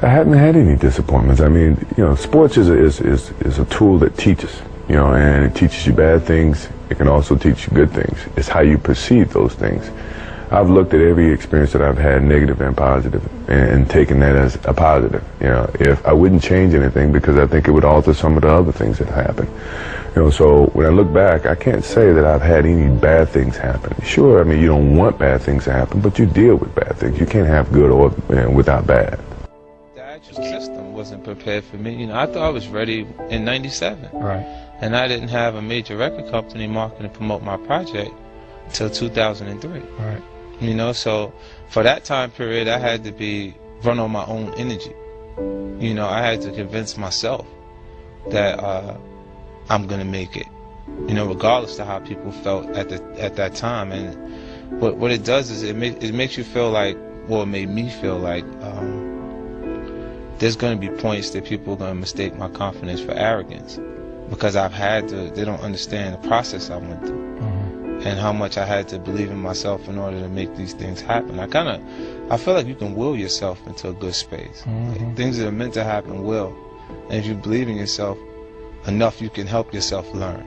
I hadn't had any disappointments. I mean, sports is a tool that teaches, and it teaches you bad things. It can also teach you good things. It's how you perceive those things. I've looked at every experience that I've had, negative and positive, and taken that as a positive. If I wouldn't change anything because I think it would alter some of the other things that happened. So when I look back, I can't say that I've had any bad things happen. Sure, I mean, you don't want bad things to happen, but you deal with bad things. You can't have good or without bad. The actual system wasn't prepared for me. I thought I was ready in '97. Right. And I didn't have a major record company market and promote my project until 2003. Right. So for that time period, I had to run on my own energy. I had to convince myself that I'm gonna make it. Regardless of how people felt at that time. And what it does is it makes you feel like, well, it made me feel like there's gonna be points that people are gonna mistake my confidence for arrogance, because they don't understand the process I went through. And how much I had to believe in myself in order to make these things happen. I feel like you can will yourself into a good space. Like, things that are meant to happen will. And if you believe in yourself enough, you can help yourself learn.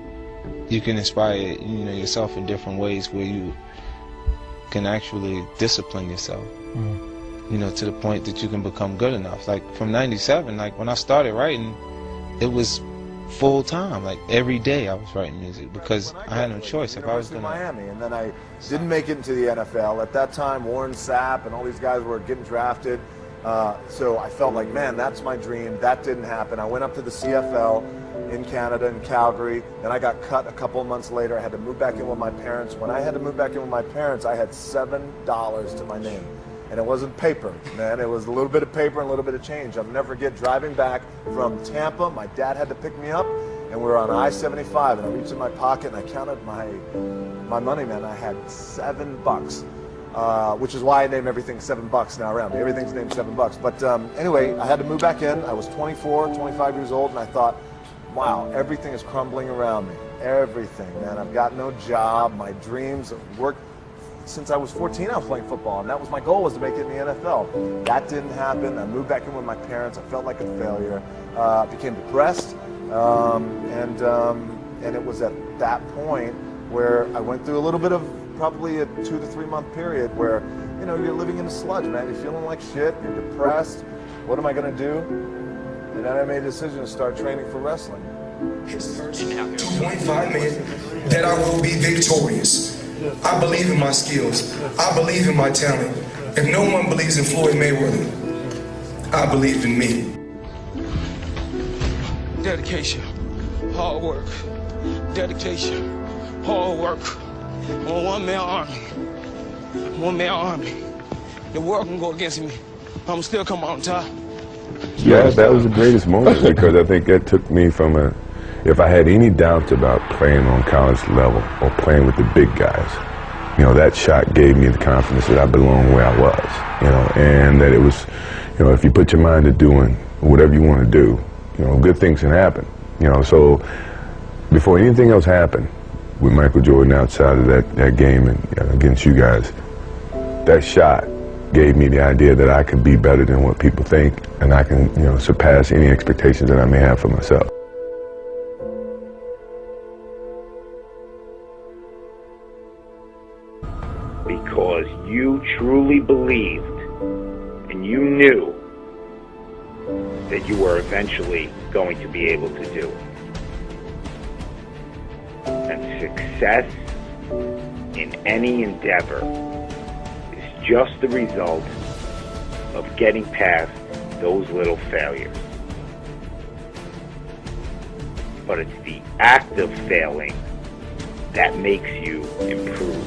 You can inspire, yourself in different ways where you can actually discipline yourself. To the point that you can become good enough. Like from '97, like when I started writing, it was full time, like every day I was writing music because I had no choice. If I was going to Miami, and then I didn't make it into the NFL. At that time, Warren Sapp and all these guys were getting drafted. So I felt like, man, that's my dream. That didn't happen. I went up to the CFL in Canada, in Calgary. Then I got cut a couple of months later. I had to move back in with my parents. When I had to move back in with my parents, I had $7 to my name. And it wasn't paper, man. It was a little bit of paper and a little bit of change. I'll never forget driving back from Tampa. My dad had to pick me up, and we were on I-75. And I reached in my pocket and I counted my money, man. I had $7, which is why I name everything $7 now around me. Everything's named $7. But anyway, I had to move back in. I was 24, 25 years old, and I thought, wow, everything is crumbling around me. Everything, man. I've got no job. My dreams of work. Since I was 14, I was playing football, and that was my goal, was to make it in the NFL. That didn't happen. I moved back in with my parents. I felt like a failure. Became depressed, and it was at that point where I went through a little bit of probably a 2 to 3 month period where, you're living in a sludge, man. You're feeling like shit. You're depressed. What am I going to do? And then I made a decision to start training for wrestling. 2.5 million that I will be victorious. I believe in my skills. I believe in my talent. If no one believes in Floyd Mayweather, I believe in me. Dedication, hard work. Dedication, hard work. I'm a one-man army. One-man army. The world can go against me. I'm still come on top. Yeah, that was the greatest moment because I think that took me from if I had any doubts about playing on college level or playing with the big guys, that shot gave me the confidence that I belonged where I was, and that it was, if you put your mind to doing whatever you want to do, good things can happen, so before anything else happened with Michael Jordan outside of that game and against you guys, that shot gave me the idea that I could be better than what people think, and I can, surpass any expectations that I may have for myself. Because you truly believed and you knew that you were eventually going to be able to do. And success in any endeavor is just the result of getting past those little failures. But it's the act of failing that makes you improve.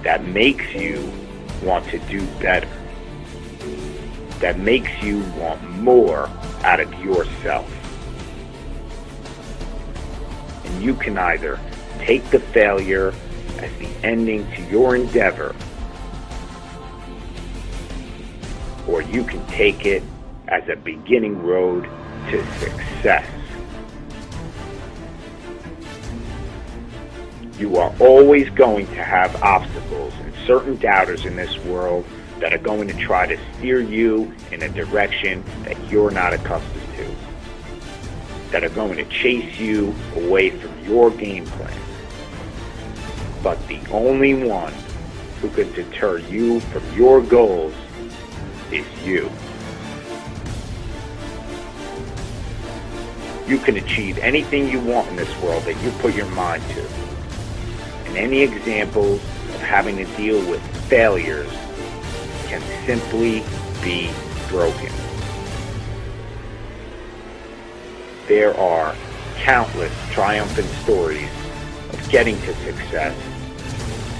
That makes you want to do better. That makes you want more out of yourself. And you can either take the failure as the ending to your endeavor, or you can take it as a beginning road to success. You are always going to have obstacles, and certain doubters in this world that are going to try to steer you in a direction that you're not accustomed to, that are going to chase you away from your game plan. But the only one who can deter you from your goals is you. You can achieve anything you want in this world that you put your mind to. And any examples of having to deal with failures can simply be broken. There are countless triumphant stories of getting to success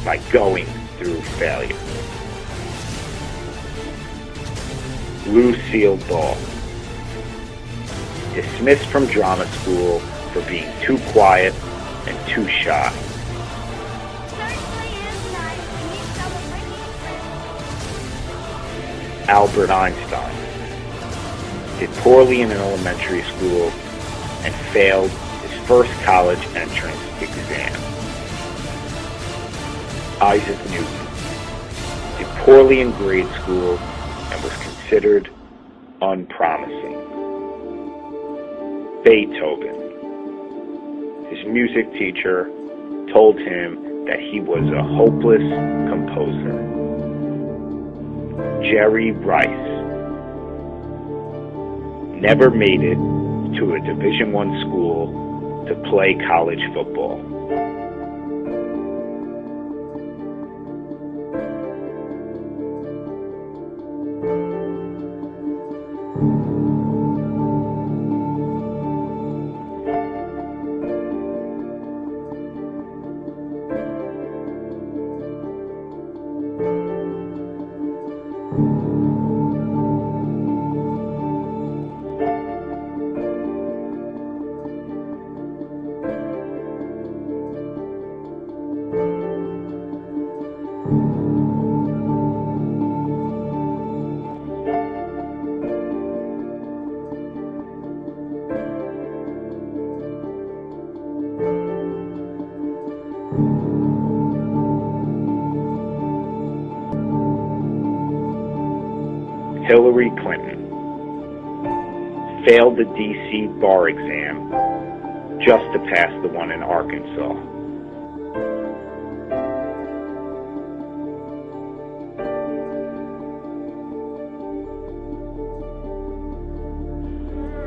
by going through failure. Lucille Ball, dismissed from drama school for being too quiet and too shy. Albert Einstein did poorly in an elementary school and failed his first college entrance exam. Isaac Newton did poorly in grade school and was considered unpromising. Beethoven, his music teacher, told him that he was a hopeless composer. Jerry Rice never made it to a Division I school to play college football. Hillary Clinton failed the D.C. bar exam just to pass the one in Arkansas.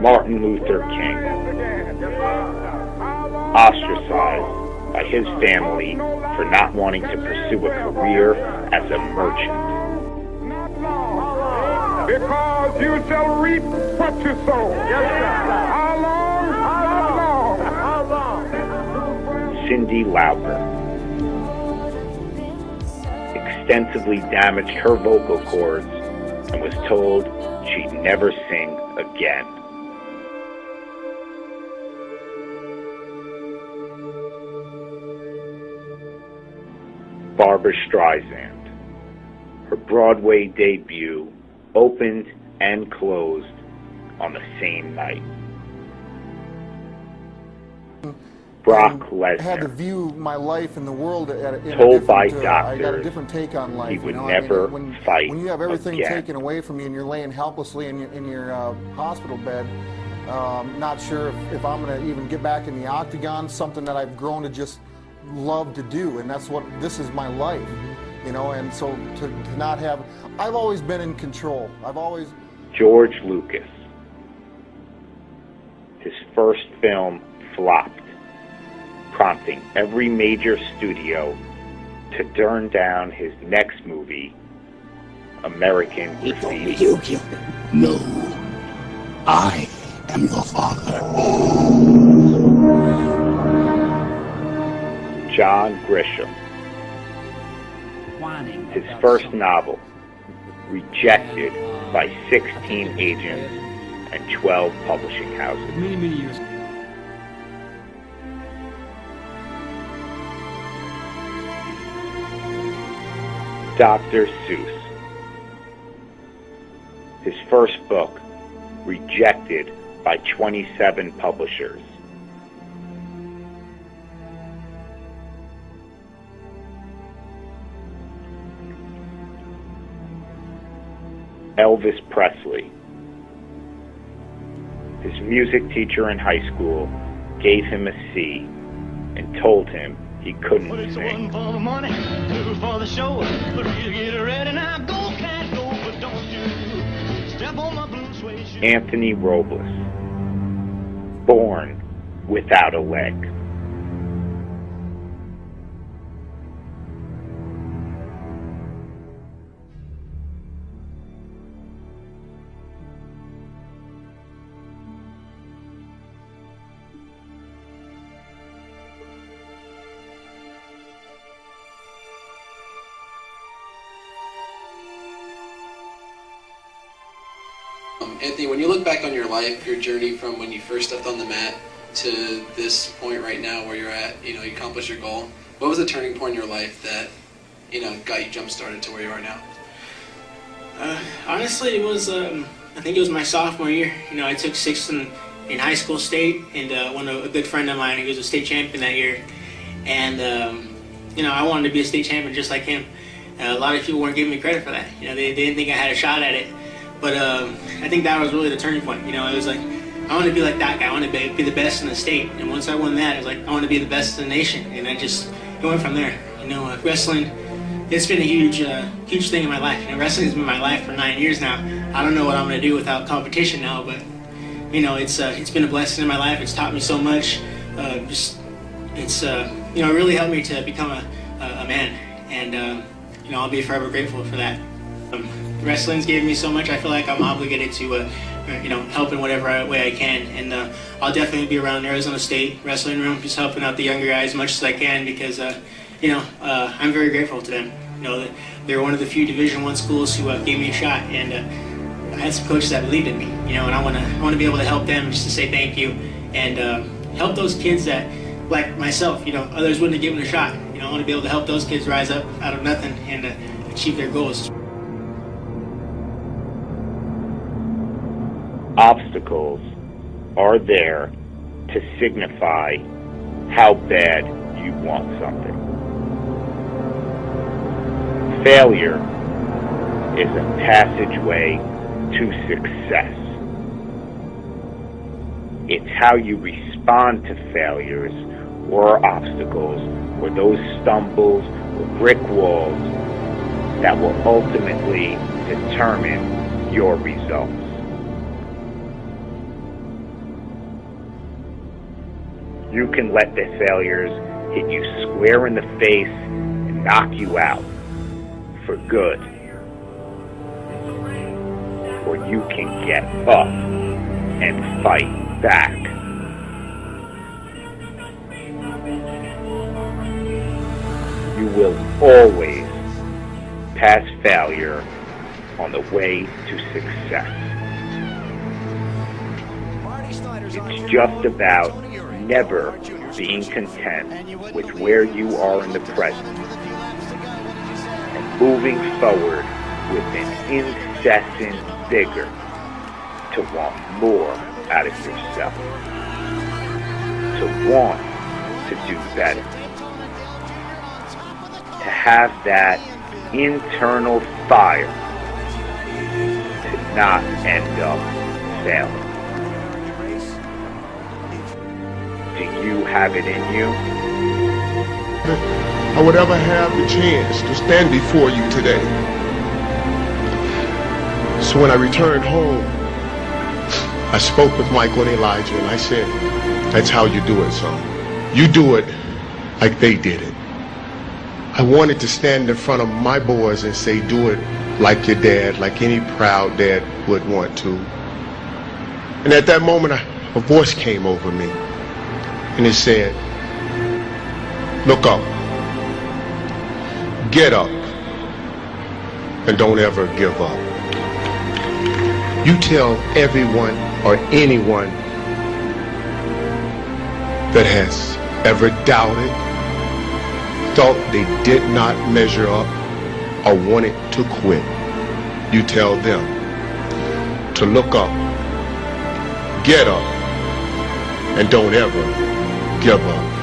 Martin Luther King, ostracized by his family for not wanting to pursue a career as a merchant. Because you shall reap what you sow. Yes, sir. How long? How long? How long? Cyndi Lauper extensively damaged her vocal cords and was told she'd never sing again. Barbra Streisand. Her Broadway debut opened and closed on the same night. Brock Lesnar had to view my life in the world told by doctors I got a different take on life. he would never fight when you have everything again. taken away from you and you're laying helplessly in your hospital bed, not sure if I'm going to even get back in the octagon, something that I've grown to just love to do, and this is my life. You know, and so to not have, I've always been in control. George Lucas. His first film flopped, prompting every major studio to turn down his next movie, American Graffiti. You killed him. No, I am your father. John Grisham. His first novel, rejected by 16 agents and 12 publishing houses. Many years. Dr. Seuss. His first book, rejected by 27 publishers. Elvis Presley. His music teacher in high school gave him a C and told him he couldn't sing. One for the money, two for the show. But you get ready now, go, can't go, but don't you step on my blue suede shoe. Anthony Robles, born without a leg. Anthony, when you look back on your life, your journey from when you first stepped on the mat to this point right now where you're at, you accomplished your goal, what was the turning point in your life that, got you jump-started to where you are now? Honestly, it was, I think it was my sophomore year. I took sixth in high school state, and a good friend of mine, he was a state champion that year. And, I wanted to be a state champion just like him. A lot of people weren't giving me credit for that. They didn't think I had a shot at it. But I think that was really the turning point. It was like, I want to be like that guy. I want to be the best in the state. And once I won that, it was like, I want to be the best in the nation. And I just went from there. Wrestling, it's been a huge thing in my life. Wrestling's been my life for 9 years now. I don't know what I'm going to do without competition now, but it's been a blessing in my life. It's taught me so much. It's really helped me to become a man. And I'll be forever grateful for that. Wrestling's gave me so much. I feel like I'm obligated to, help in whatever way I can. And I'll definitely be around Arizona State wrestling room, just helping out the younger guys as much as I can because, I'm very grateful to them. They're one of the few Division I schools who gave me a shot, and I had some coaches that believed in me. And I want to be able to help them, just to say thank you, and help those kids that, like myself, others wouldn't have given a shot. I want to be able to help those kids rise up out of nothing and achieve their goals. Obstacles are there to signify how bad you want something. Failure is a passageway to success. It's how you respond to failures or obstacles or those stumbles or brick walls that will ultimately determine your results. You can let the failures hit you square in the face and knock you out for good. Or you can get up and fight back. You will always pass failure on the way to success. It's just about never being content with where you are in the present and moving forward with an incessant vigor to want more out of yourself, to want to do better, to have that internal fire to not end up failing. Do you have it in you? I would ever have the chance to stand before you today. So when I returned home, I spoke with Michael and Elijah and I said, that's how you do it, son. You do it like they did it. I wanted to stand in front of my boys and say, do it like your dad, like any proud dad would want to. And at that moment, a voice came over me. And it said, look up, get up, and don't ever give up. You tell everyone or anyone that has ever doubted, thought they did not measure up, or wanted to quit, you tell them to look up, get up, and don't ever give up.